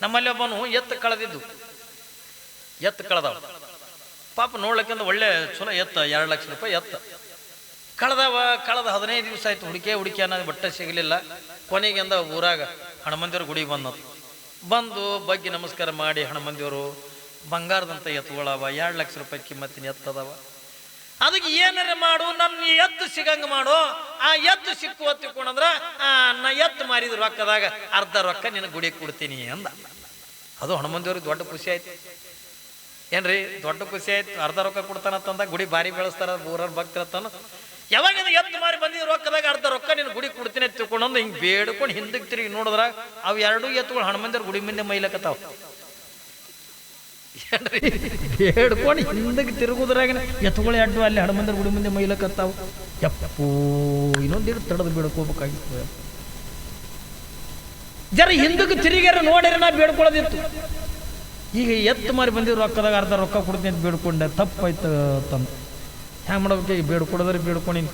ನಮ್ಮಲ್ಲಿ ಒಬ್ಬನು ಎತ್ತು ಕಳೆದಿದ್ದು, ಎತ್ತು ಕಳೆದವ ಪಾಪ ನೋಡ್ಲಿಕ್ಕಂದ್ರೆ ಒಳ್ಳೆ ಚಲೋ ಎತ್ತು, 2 ಲಕ್ಷ ರೂಪಾಯಿ ಎತ್ತು ಕಳೆದ 15 ದಿವಸ ಆಯ್ತು. ಹುಡುಕಿ ಅನ್ನೋದು ಬಟ್ಟೆ ಸಿಗಲಿಲ್ಲ. ಕೊನೆಗೆ ಅಂದ ಊರಾಗ ಹನುಮಂದಿಯವ್ರ ಗುಡಿಗೆ ಬಂದು ಬಗ್ಗೆ ನಮಸ್ಕಾರ ಮಾಡಿ, ಹನುಮಂದಿಯವರು ಬಂಗಾರದಂಥ ಎತ್ತುಗಳವ, 2 ಲಕ್ಷ ರೂಪಾಯಿ ಕಿಮ್ಮತ್ತಿನ ಎತ್ತದವ, ಅದಕ್ಕೆ ಏನಾರ ಮಾಡು, ನನ್ನ ಎತ್ತು ಸಿಗಂಗ ಮಾಡು. ಆ ಎತ್ತು ಸಿಕ್ಕು ಹೊತ್ತಿಕೊಂಡ್ರ ನಾ ಎತ್ತು ಮಾರಿದ ರೊಕ್ಕದಾಗ ಅರ್ಧ ರೊಕ್ಕ ನಿನ್ನ ಗುಡಿಗೆ ಕೊಡ್ತೀನಿ ಅಂದ. ಅದು ಹನುಮಂದಿಯವ್ರಿಗೆ ದೊಡ್ಡ ಖುಷಿ ಆಯ್ತು. ಏನ್ರಿ ದೊಡ್ಡ ಖುಷಿ ಆಯ್ತು. ಅರ್ಧ ರೊಕ್ಕ ಕೊಡ್ತಾನಂತಂದ, ಗುಡಿ ಭಾರಿ ಬೆಳೆಸ್ತಾರ ಊರವ್ರ ಭಕ್ತಿರತ್ತಾನ. ಯಾವಾಗ ಎತ್ತು ಮಾರಿ ಬಂದಿದ್ದ ರೊಕ್ಕದಾಗ ಅರ್ಧ ರೊಕ್ಕ ನಿನ್ನ ಗುಡಿ ಕೊಡ್ತೀನಿ ಅಂತ ತಿಳ್ಕೊಂಡು ಹಿಂಗೆ ಬೇಡ್ಕೊಂಡು ಹಿಂದಕ್ಕೆ ತಿರುಗಿ ನೋಡಿದ್ರ ಅವು 2 ಎತ್ತುಗಳು ಹನುಮಂದಿಯವ್ರ ಗುಡಿ ಮುಂದೆ ಮೈಲಕತ್ತಾವ. ಏನ್ರಿ ಬೇಡ್ಕೊಂಡು ಹಿಂದಕ್ಕೆ ತಿರುಗುದ್ರಾಗ ಎತ್ತುಗಳು 2 ಅಲ್ಲಿ ಹನುಮಂದಿಯವ್ರ ಗುಡಿ ಮುಂದೆ ಮೈಲಕತ್ತಾವ. ಯಪ್ಪೋ ಇನ್ನೊಂದಿಟ್ಟು ತಡೆದು ಬೇಡ್ಕೋಬೇಕಾಗಿತ್ತು. ಜರ ಹಿಂದಕ್ಕೆ ತಿರುಗ್ಯಾರ ನೋಡ್ಯಾರ ನಾ ಬೇಡ್ಕೊಳ್ಳೋದಿತ್ತು. ಈಗ ಎತ್ತು ಮಾರಿ ಬಂದಿದ್ರು ರೊಕ್ಕದಾಗ ಅರ್ಧ ರೊಕ್ಕ ಕೊಡ್ತೀನಿ ಅಂತ ಬೇಡ್ಕೊಂಡೆ, ತಪ್ಪಾಯ್ತು ತಮ್ಮ. ಹ್ಯಾಂಗೆ ಮಾಡ್ಬೇಕು? ಈಗ ಬೇಡ್ಕೊಡೋದ್ರೆ ಬೇಡ್ಕೊಂಡಿನಿ.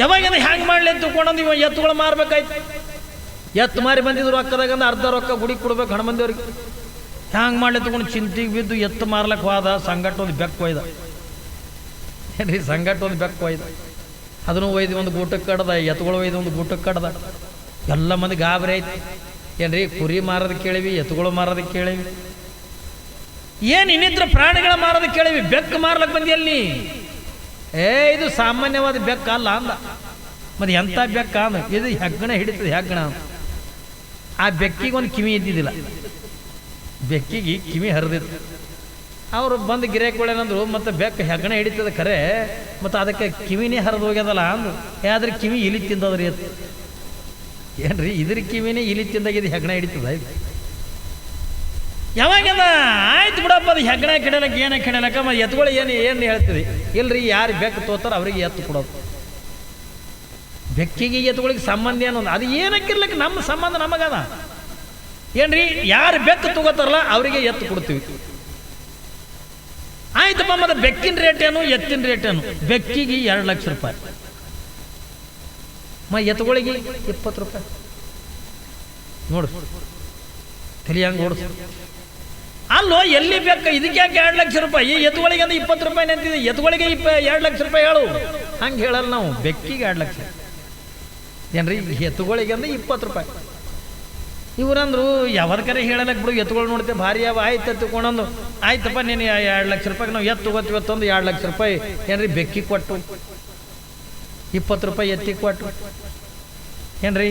ಯಾವಾಗ ಹ್ಯಾಂಗೆ ಮಾಡ್ಲಿ ಅಂತ ತಿಳ್ಕೊಂಡ್ ಇವ ಎತ್ತುಗಳು ಮಾರ್ಬೇಕಾಯ್ತು. ಎತ್ತು ಮಾರಿ ಬಂದಿದ್ರು ರೊಕ್ಕದಾಗ ಅರ್ಧ ರೊಕ್ಕ ಗುಡಿಗೆ ಕೊಡ್ಬೇಕು ಹನುಮಂದಿಯವ್ರಿಗೆ. ಹ್ಯಾಂಗೆ ಮಾಡ್ಲಿ ತಗೊಂಡು ಚಿಂತೆಗೆ ಬಿದ್ದು ಎತ್ತು ಮಾರ್ಲಕ್ಕೆ ಹೋದ. ಸಂಗಟ ಒಂದು ಬೆಕ್ಕು ಒಯ್ದ. ಏನ್ರಿ ಸಂಗಟ ಒಂದು ಬೆಕ್ಕು ಒಯ್ದ, ಅದನ್ನು ಒಯ್ದು ಒಂದು ಗೂಟಕ್ಕೆ ಕಡ್ದ, ಎತ್ತುಗಳು ಒಯ್ದು ಒಂದು ಗೂಟಕ್ಕೆ ಕಡ್ದ. ಎಲ್ಲ ಮಂದಿ ಗಾಬರಿ ಆಯ್ತು. ಏನ್ರಿ ಕುರಿ ಮಾರೋದಕ್ಕೆ ಕೇಳಿವಿ, ಎತ್ತುಗಳು ಮಾರೋದಕ್ಕೆ ಕೇಳಿವಿ, ಏನು ಇನ್ನಿದ್ರ ಪ್ರಾಣಿಗಳ ಮಾರೋದಕ್ಕೆ ಕೇಳಿವಿ, ಬೆಕ್ಕು ಮಾರ್ಲಕ್ಕೆ ಬಂದಿಯಲ್ಲಿ. ಇದು ಸಾಮಾನ್ಯವಾದ ಬೆಕ್ಕ ಅಲ್ಲ ಅಂದ. ಮತ್ತೆ ಎಂಥ ಬೆಕ್ಕ ಅಂದ, ಇದು ಹೆಗ್ಗಣ ಹಿಡಿತದೆ ಹೆಗ್ಗಣ. ಆ ಬೆಕ್ಕಿಗೆ ಒಂದು ಕಿವಿ ಇದ್ದಿದ್ದಿಲ್ಲ, ಬೆಕ್ಕಿಗೆ ಕಿವಿ ಹರಿದಿತ್ತು. ಅವರು ಬಂದು ಗಿರೇಕೊಳ್ಳೇನಂದ್ರು, ಮತ್ತು ಬೆಕ್ಕ ಹೆಗ್ಗಣ ಹಿಡಿತದ ಖರೆ, ಮತ್ತು ಅದಕ್ಕೆ ಕಿವಿನೇ ಹರಿದು ಹೋಗ್ಯದಲ್ಲ ಅಂದು. ಆದ್ರೆ ಕಿವಿ ಇಲಿ ತಿಂದದ್ರಿ ಅದು. ಏನ್ರಿ ಇದ್ರ ಕಿವಿನೇ ಇಲಿ ತಿಂದಾಗ ಇದು ಹೆಗ್ಗಣ ಹಿಡಿತದ. ಇದು ಯಾವಾಗದ ಆಯ್ತು ಬಿಡಪ್ಪ, ಅದು ಹೆಗ್ಗಣ ಕೆಡಲಕ್ಕೆ ಏನೇ ಕೆಡಲಕ್ಕ ಮತ್ತು ಎತ್ತುಗಳು ಏನು ಹೇಳ್ತೀವಿ. ಇಲ್ರಿ ಯಾರು ಬೆಕ್ಕು ತೋತಾರ ಅವರಿಗೆ ಎತ್ತು ಕೊಡೋದು. ಬೆಕ್ಕಿಗೆ ಎತ್ತುಗಳಿಗೆ ಸಂಬಂಧ ಏನು? ಅದು ಏನಕ್ಕಿರ್ಲಿಕ್ಕೆ ನಮ್ಮ ಸಂಬಂಧ ನಮಗದ. ಏನ್ರಿ ಯಾರು ಬೆಕ್ಕು ತಗೋತಾರಲ್ಲ ಅವರಿಗೆ ಎತ್ತು ಕೊಡ್ತೀವಿ. ಆಯ್ತಪ್ಪ, ಮತ್ತೆ ಬೆಕ್ಕಿನ ರೇಟ್ ಏನು, ಎತ್ತಿನ ರೇಟ್ ಏನು? ಬೆಕ್ಕಿಗೆ 2 ಲಕ್ಷ ರೂಪಾಯಿ, ಎತ್ತುಗಳಿಗೆ 20 ರೂಪಾಯಿ. ನೋಡು ತಲೆ ಹಂಗೆ ಓಡಿಸ್. ಅಲ್ಲೋ ಎಲ್ಲಿ ಬೇಕು ಇದಕ್ಕೆ ಯಾಕೆ 2 ಲಕ್ಷ ರೂಪಾಯಿ? ಎತ್ತುಗಳಿಗೆ ಅಂದ್ರೆ 20 ರೂಪಾಯಿ ನಿಂತಿದೆ, ಎತ್ತುಗಳಿಗೆ 2 ಲಕ್ಷ ರೂಪಾಯಿ ಹೇಳು. ಹಂಗೆ ಹೇಳಲ್ಲ ನಾವು. ಬೆಕ್ಕಿಗೆ 2 ಲಕ್ಷ ಏನ್ರಿ, ಎತ್ತುಗಳಿಗೆ ಅಂದ್ರೆ 20 ರೂಪಾಯಿ. ಇವ್ರಂದ್ರು ಯಾವ್ದಕ್ಕಾರ ಹೇಳಲಕ್ಕೆ ಬಿಡು, ಎತ್ತುಗಳು ನೋಡ್ತೇವೆ ಭಾರಿ ಯಾವ ಆಯ್ತು ಎತ್ತುಕೊಂಡಂದು. ಆಯ್ತಪ್ಪ ನೀನು 2 ಲಕ್ಷ ರೂಪಾಯಿ ನಾವು ಎತ್ತು ತಗೋತೀವಿ ಅಂತಂದು 2 ಲಕ್ಷ ರೂಪಾಯಿ ಏನ್ರಿ ಬೆಕ್ಕಿಗೆ ಕೊಟ್ಟು, 20 ರೂಪಾಯಿ ಎತ್ತಿಗೆ ಕೊಟ್ಟು. ಏನ್ರಿ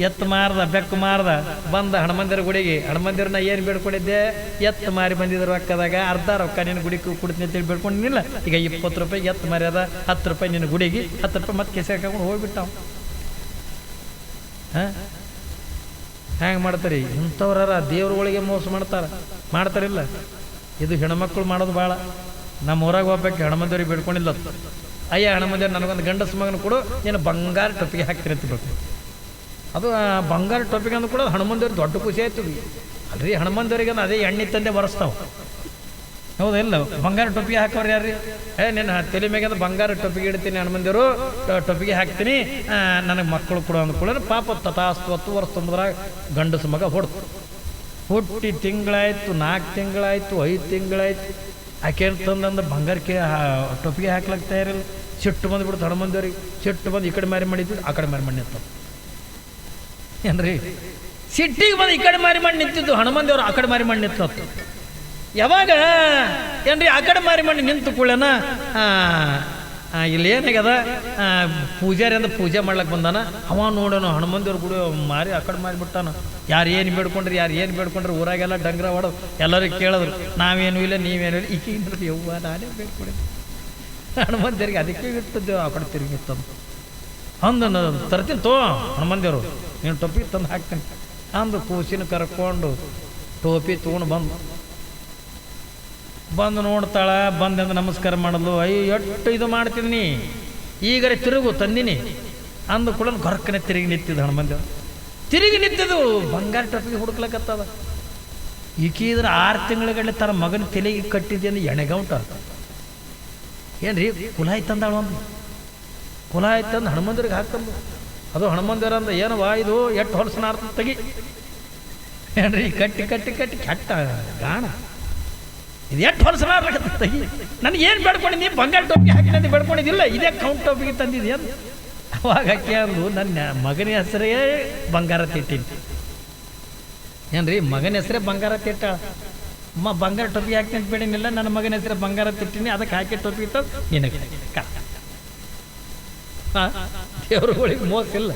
ಎತ್ತು ಮಾರ್ದ, ಬೆಕ್ಕು ಮಾರ್ದ, ಬಂದ ಹನುಮಂದಿರ ಗುಡಿಗೆ. ಹನುಮಂದಿರನ ಏನು ಬೇಡ್ಕೊಂಡಿದ್ದೆ? ಎತ್ತು ಮಾರಿ ಬಂದಿದ್ರು ರೊಕ್ಕದಾಗ ಅರ್ಧ ರೊಕ್ಕ ನಿನ್ನ ಗುಡಿಗೆ ಕೊಡ್ತೀನಿ ಅಂತೇಳಿ ಬೇಡ್ಕೊಂಡಿನಿಲ್ಲ. ಈಗ 20 ರೂಪಾಯಿಗೆ ಎತ್ತು ಮಾರಿ ಅದ, 10 ರೂಪಾಯಿ ನಿನ್ನ ಗುಡಿಗೆ, 10 ರೂಪಾಯಿ ಮತ್ತೆ ಕೆಸೆ ಹಾಕೊಂಡು ಹೋಗ್ಬಿಟ್ಟಾವ. ಹ್ಯಾಂಗೆ ಮಾಡ್ತಾರೆ ಇಂಥವ್ರ? ದೇವ್ರಗಳಿಗೆ ಮೋಸ ಮಾಡ್ತಾರಿಲ್ಲ. ಇದು ಹೆಣ್ಮಕ್ಳು ಮಾಡೋದು ಭಾಳ. ನಮ್ಮ ಊರಾಗ ಹೋಗ್ಬೇಕು ಹನುಮಂದಿಯವ್ರಿಗೆ ಬೇಡ್ಕೊಂಡಿಲ್ಲ. ಅಯ್ಯ ಹನುಮಂದಿಯವ್ರು ನನಗೊಂದು ಗಂಡಸ ಮಗನ ಕೊಡು, ನೀನು ಬಂಗಾರ ಟೊಪ್ಪಿಗೆ ಹಾಕ್ತೀನಿ ಅಂತ ಬೇಕು. ಅದು ಬಂಗಾರ ಟೊಪ್ಪಿಗೆ ಅಂದು ಕೂಡ ಹನುಮಂದಿಯವ್ರಿಗೆ ದೊಡ್ಡ ಖುಷಿ ಆಯ್ತು ಅಲ್ರಿ. ಹನುಮಂದಿಯವ್ರಿಗೆ ಅದೇ ಎಣ್ಣೆ ತಂದೆ ಬರೆಸ್ತಾವ, ಹೌದಿಲ್ಲ? ಬಂಗಾರ ಟೊಪ್ಪಿಗೆ ಹಾಕೋರು ಯಾರ್ರಿ? ನಿನ್ನ ತಲೆ ಮ್ಯಾಗ ಬಂಗಾರ ಟೊಪ್ಪಿಗೆ ಇಡ್ತೀನಿ, ಹನುಮಂದಿಯವರು ಟೊಪ್ಪಿಗೆ ಹಾಕ್ತೀನಿ, ನನಗೆ ಮಕ್ಕಳು ಕೊಡು ಅಂದ್ಕೊಳ್ಳೋರು. ಪಾಪ ತಥಾಸ್ತು 10 ವರ್ಷ ತುಂಬಿದ್ರಾಗ ಗಂಡಸ ಮಗ ಹುಟ್ಟಿ ತಿಂಗಳಾಯ್ತು, 4 ತಿಂಗಳಾಯ್ತು, 5 ತಿಂಗಳಾಯ್ತು. ಆಕೆ ತಂದಂದು ಬಂಗಾರಕ್ಕೆ ಟೊಪ್ಪಿಗೆ ಹಾಕ್ಲಾಗ್ತಾ ಇರಲಿಲ್ಲ. ಸಿಟ್ಟು ಬಂದುಬಿಡ್ತು ಹನುಮಂದಿಯವ್ರಿಗೆ. ಸಿಟ್ಟು ಬಂದು ಈ ಕಡೆ ಮಾರಿ ಮಾಡಿದ್ದು, ಆ ಕಡೆ ಮಾರಿ ಮಾಡಿ ನಿಂತ. ಏನ್ರಿ ಸಿಟ್ಟಿಗೆ ಬಂದು ಈ ಕಡೆ ಮಾರಿ ಮಾಡಿ ನಿಂತಿದ್ದು, ಹನುಮಂದಿಯವರು ಆ ಕಡೆ ಮಾರಿ ಮಾಡಿ ನಿಂತತ್ತು. ಯಾವಾಗ ಏನ್ರಿ ಆ ಕಡೆ ಮಾರಿ ಮಾಡಿ ನಿಂತು ಕೂಡಲೇನ ಇಲ್ಲಿ ಏನಾಗ್ಯದ, ಪೂಜಾರಿ ಅಂದ್ರೆ ಪೂಜೆ ಮಾಡ್ಲಕ್ಕೆ ಬಂದಾನ. ಅವ ನೋಡೋಣ ಹನುಮಂದಿಯವ್ರ ಗುಡಿ ಮಾರಿ ಆ ಕಡೆ ಮಾರಿಬಿಟ್ಟಾನ. ಯಾರು ಏನು ಬೇಡ್ಕೊಂಡ್ರಿ ಊರಾಗೆಲ್ಲ ಡಂಗ್ರ ಹೊಡೋದು. ಎಲ್ಲರಿಗೆ ಕೇಳಿದ್ರು, ನಾವೇನು ಇಲ್ಲ ನೀವೇನು ಇಲ್ಲ. ಈಕೆ ಯವ್ವ ನಾನೇ ಬೇಡ್ಕೊಂಡಿದ್ದೆ ಹನುಮಂದಿಯರಿಗೆ, ಅದಕ್ಕೆ ಇರ್ತದ್ದೇವೆ ಆ ಕಡೆ ತಿರುಗಿತ್ತಂದು ಅಂದು ತರ್ತೀನಿ ತೋ ಹನುಮಂದಿಯವರು, ನೀನು ಟೊಪ್ಪಿ ತಂದು ಹಾಕ್ತೀನಿ ಅಂದು ಕೂಸಿನ ಕರ್ಕೊಂಡು ಟೋಪಿ ತೊಗೊಂಡು ಬಂದು ನೋಡ್ತಾಳ. ಬಂದಂದು ನಮಸ್ಕಾರ ಮಾಡಲು, ಅಯ್ಯೋ ಎಷ್ಟು ಇದು ಮಾಡ್ತಿದ್ದೀನಿ, ಈಗರೆ ತಿರುಗು ತಂದಿನಿ ಅಂದು ಕೂಡ ಗೊರಕನೆ ತಿರುಗಿ ನಿಂತಿದ್ದು ಹನುಮಂದಿಯವರು. ತಿರುಗಿ ನಿಂತಿದ್ದು ಬಂಗಾರ ಟೊಪ್ಪಿಗೆ ಹುಡುಕ್ಲಕ್ಕತ್ತದ. ಈಕಿದ್ರೆ 6 ತಿಂಗಳಿಗಡೆ ತರ ಮಗನ ತಲೆಗೆ ಕಟ್ಟಿದ್ದೆ ಅಂದ್ರೆ ಎಣೆಗೌಂಟ. ಏನ್ರಿ ಕುಲಾಯಿ ತಂದಾಳ, ಒಂದು ಕುಲಾಯಿ ತಂದು ಹನುಮಂದಿಯವ್ರಿಗೆ ಹಾಕಂದು. ಅದು ಹನುಮಂದಿಯವ್ರ ಅಂದ, ಏನವಾ ಇದು ಎಷ್ಟು ಹೊಲಸನಾರ್ಥ ತೆಗಿ ಏನ್ರಿ ಕಟ್ಟಿ ಕಟ್ಟಿ ಕಟ್ಟಿ ಕೆಟ್ಟ ಗಾಣ ಇದು ಎಷ್ಟು ಹೊಲಸ ತೆಗಿ ನನಗೆ ಏನು ಬೇಡ್ಕೊಂಡಿದ್ದೀನಿ ಬಂಗಾರ ಟೋಪಿಗೆ ಹಾಕಿನಂದು ಬೇಡ್ಕೊಂಡಿದ್ದಿಲ್ಲ ಇದೇ ಕೌಂಟ್ ಟೋಪಿಗೆ ತಂದಿದ್ದೆ ಅಂತ ಅವಾಗ ಕೇಳಲು ನನ್ನ ಮಗನ ಹೆಸರೇ ಬಂಗಾರ ತಿಟ್ಟಿನಿ ಏನ್ರಿ ಮಗನ ಹೆಸರೇ ಬಂಗಾರ ತಿಟ್ಟ ಅಮ್ಮ ಬಂಗಾರ ಟೋಪಿಗೆ ಹಾಕಿ ಅಂತ ಬೇಡಿನಿಲ್ಲ ನನ್ನ ಮಗನ ಹೆಸರೇ ಬಂಗಾರ ತಿಟ್ಟಿನಿ ಅದಕ್ಕೆ ಹಾಕಿ ಟೋಪಿಗೆ ತಂದು ನಿನಗೆ ದೇವ್ರುಗಳಿಗೆ ಮೋಸ ಇಲ್ಲ